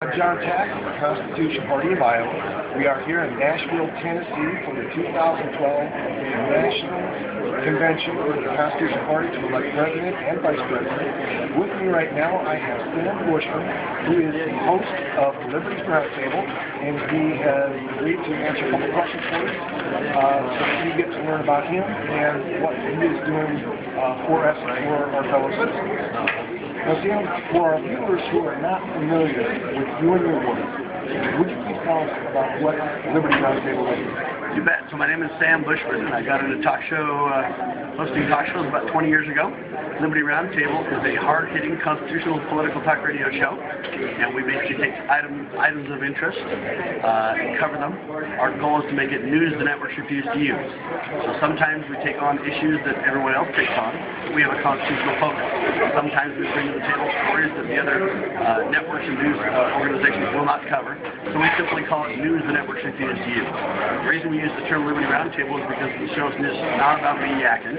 I'm John Tack of the Constitution Party of Iowa. We are here in Nashville, Tennessee for the 2012 National Convention for the Constitution Party to elect President and Vice President. With me right now I have Sam Bushman, who is the host of the Liberty Roundtable, and he has agreed to answer a couple questions for us so that you get to learn about him and what he is doing for us and for our fellow citizens. Now, Sam, for our viewers who are not familiar with you and your work, would you please tell us about what Liberty Roundtable is? You bet. So my name is Sam Bushman, and I got into hosting talk shows about 20 years ago. Liberty Roundtable is a hard-hitting constitutional political talk radio show, and we basically take items of interest and cover them. Our goal is to make it news the networks refuse to use. So sometimes we take on issues that everyone else takes on. We have a constitutional focus. Sometimes we bring to the table stories that the other networks and news organizations will not cover. So we simply call it news the networks refuse to use. The reason we use the term Liberty Roundtable is because the show's not about me yakking,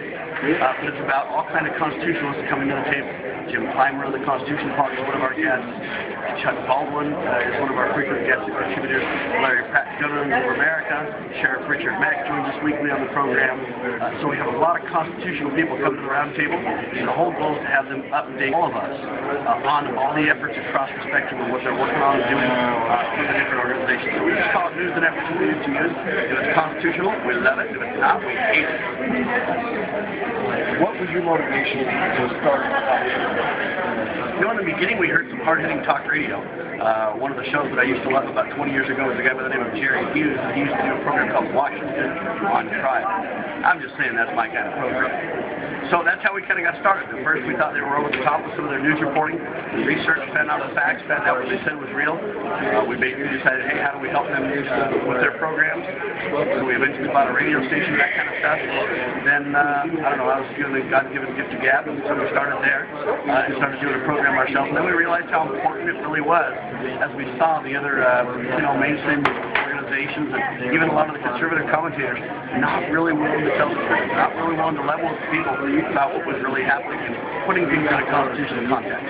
but it's about all kind of constitutionalists coming to the table. Jim Clymer of the Constitution Party is one of our guests. Chuck Baldwin is one of our frequent guest contributors. Larry Pratt Gunn of America. Sheriff Richard Mack joins us weekly on the program. So we have a lot of constitutional people come to the roundtable, and the whole goal is to have them update all of us on all the efforts across the spectrum of what they're working on and doing for the different organizations. So we just call it news and efforts we need to use. If it's constitutional, we love it. If it's not, we hate it. What was your motivation to start the talk show? You know, in the beginning, we heard some hard-hitting talk radio. One of the shows that I used to love about 20 years ago was a guy by the name of Jerry Hughes, and he used to do a program called Washington on Trial. I'm just saying that's my kind of program. So that's how we kind of got started. At first, we thought they were over the top with some of their news reporting. We researched, found out the facts, found out what they said was real. We basically decided, hey, how do we help them with their programs? So we eventually bought a radio station, that kind of stuff. Then, I don't know, I was given the God-given gift of gab, and so we started there and started doing a program ourselves. And then we realized how important it really was as we saw the other, mainstream organizations and even a lot of the conservative commentators not really willing to tell the truth, not really willing to level with people about what was really happening and putting things in a constitutional context.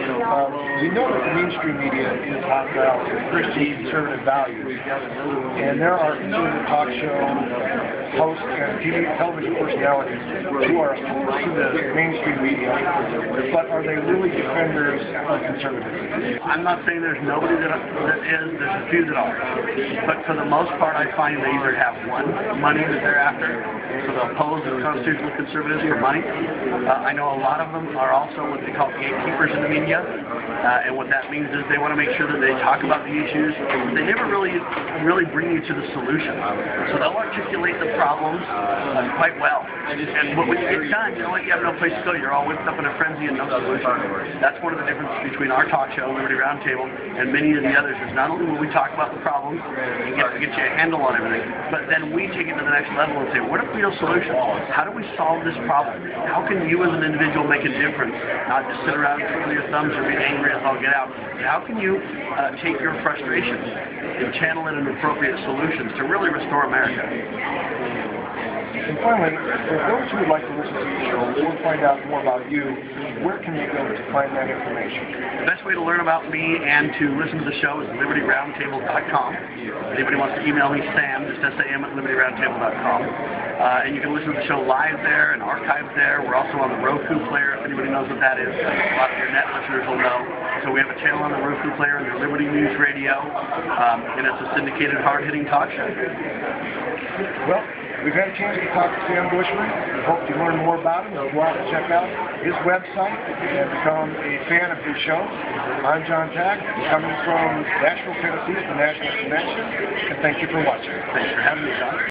We know that the mainstream media is hostile to Christian conservative values, and there are conservative talk show hosts and television personalities who are opposed to the mainstream media, but are they really defenders of conservatism? I'm not saying there's nobody that is, there's a few that are, but for the most part I find they either have money that they're after, so they'll oppose the constitutional conservatives for money. I know a lot of them are also what they call gatekeepers in the media, and what that means is they want to make sure that they talk about the issues. They never really bring you to the solution. So they'll articulate the problems quite well. And when you get done, you know what, you have no place to go. You're all whipped up in a frenzy and no solution. That's one of the differences between our talk show, Liberty Roundtable, and many of the others is not only will we talk about the problems and get you a handle on everything, but then we take it to the next level and say, what if we have solutions? How do we solve this problem? How can you as an individual make a difference? Not just sit around and twiddle your thumbs or be angry as all get out. How can you take your frustrations and channel it into appropriate solutions to really restore America? And finally, for those who would like to listen to the show or find out more about you, where can they go to find that information? The best way to learn about me and to listen to the show is libertyroundtable.com. If anybody wants to email me, Sam, just SAM at libertyroundtable.com. And you can listen to the show live there and archived there. We're also on the Roku player, if anybody knows what that is. A lot of your net listeners will know. So we have a channel on the Roku player under Liberty News Radio, and it's a syndicated, hard-hitting talk show. Well, we've had a chance to talk to Sam Bushman. We hope you learn more about him. Go out and check out his website and become a fan of his shows. I'm John Tack, coming from Nashville, Tennessee at the National Convention, and thank you for watching. Thanks for having me, John.